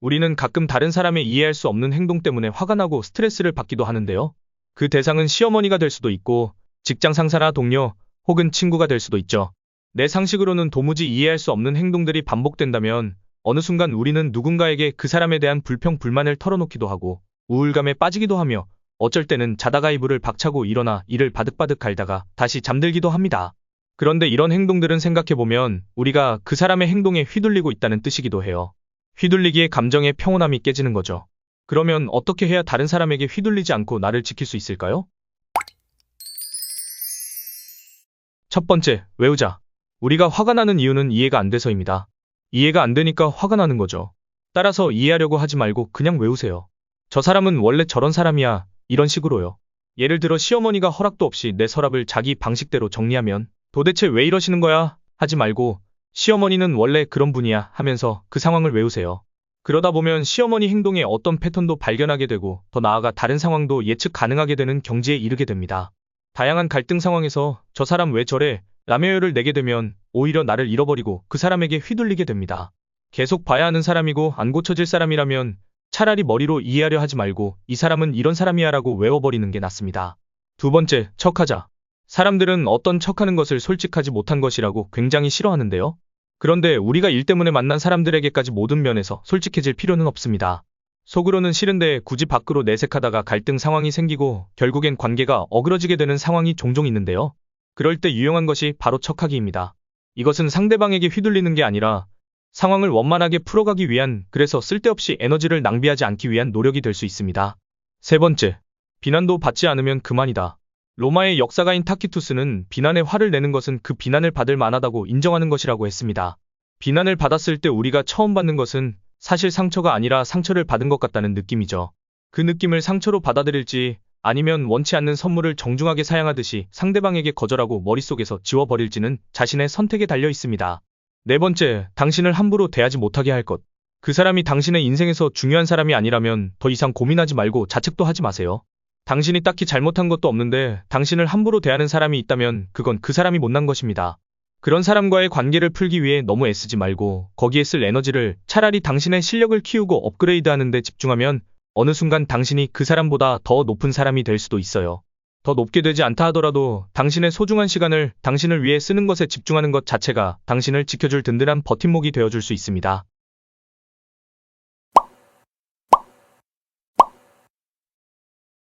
우리는 가끔 다른 사람의 이해할 수 없는 행동 때문에 화가 나고 스트레스를 받기도 하는데요. 그 대상은 시어머니가 될 수도 있고, 직장 상사나 동료, 혹은 친구가 될 수도 있죠. 내 상식으로는 도무지 이해할 수 없는 행동들이 반복된다면, 어느 순간 우리는 누군가에게 그 사람에 대한 불평, 불만을 털어놓기도 하고, 우울감에 빠지기도 하며, 어쩔 때는 자다가 이불을 박차고 일어나 이를 바득바득 갈다가 다시 잠들기도 합니다. 그런데 이런 행동들은 생각해보면 우리가 그 사람의 행동에 휘둘리고 있다는 뜻이기도 해요. 휘둘리기에 감정의 평온함이 깨지는 거죠. 그러면 어떻게 해야 다른 사람에게 휘둘리지 않고 나를 지킬 수 있을까요? 첫 번째, 외우자. 우리가 화가 나는 이유는 이해가 안 돼서입니다. 이해가 안 되니까 화가 나는 거죠. 따라서 이해하려고 하지 말고 그냥 외우세요. 저 사람은 원래 저런 사람이야. 이런 식으로요. 예를 들어 시어머니가 허락도 없이 내 서랍을 자기 방식대로 정리하면 도대체 왜 이러시는 거야? 하지 말고 시어머니는 원래 그런 분이야 하면서 그 상황을 외우세요. 그러다 보면 시어머니 행동의 어떤 패턴도 발견하게 되고 더 나아가 다른 상황도 예측 가능하게 되는 경지에 이르게 됩니다. 다양한 갈등 상황에서 저 사람 왜 저래? 라며요를 내게 되면 오히려 나를 잃어버리고 그 사람에게 휘둘리게 됩니다. 계속 봐야 하는 사람이고 안 고쳐질 사람이라면 차라리 머리로 이해하려 하지 말고 이 사람은 이런 사람이야 라고 외워버리는 게 낫습니다. 두 번째, 척하자. 사람들은 어떤 척하는 것을 솔직하지 못한 것이라고 굉장히 싫어하는데요. 그런데 우리가 일 때문에 만난 사람들에게까지 모든 면에서 솔직해질 필요는 없습니다. 속으로는 싫은데 굳이 밖으로 내색하다가 갈등 상황이 생기고 결국엔 관계가 어그러지게 되는 상황이 종종 있는데요. 그럴 때 유용한 것이 바로 척하기입니다. 이것은 상대방에게 휘둘리는 게 아니라 상황을 원만하게 풀어가기 위한, 그래서 쓸데없이 에너지를 낭비하지 않기 위한 노력이 될 수 있습니다. 세 번째, 비난도 받지 않으면 그만이다. 로마의 역사가인 타키투스는 비난에 화를 내는 것은 그 비난을 받을 만하다고 인정하는 것이라고 했습니다. 비난을 받았을 때 우리가 처음 받는 것은 사실 상처가 아니라 상처를 받은 것 같다는 느낌이죠. 그 느낌을 상처로 받아들일지 아니면 원치 않는 선물을 정중하게 사양하듯이 상대방에게 거절하고 머릿속에서 지워버릴지는 자신의 선택에 달려 있습니다. 네 번째, 당신을 함부로 대하지 못하게 할 것. 그 사람이 당신의 인생에서 중요한 사람이 아니라면 더 이상 고민하지 말고 자책도 하지 마세요. 당신이 딱히 잘못한 것도 없는데 당신을 함부로 대하는 사람이 있다면 그건 그 사람이 못난 것입니다. 그런 사람과의 관계를 풀기 위해 너무 애쓰지 말고 거기에 쓸 에너지를 차라리 당신의 실력을 키우고 업그레이드하는 데 집중하면 어느 순간 당신이 그 사람보다 더 높은 사람이 될 수도 있어요. 더 높게 되지 않다 하더라도 당신의 소중한 시간을 당신을 위해 쓰는 것에 집중하는 것 자체가 당신을 지켜줄 든든한 버팀목이 되어줄 수 있습니다.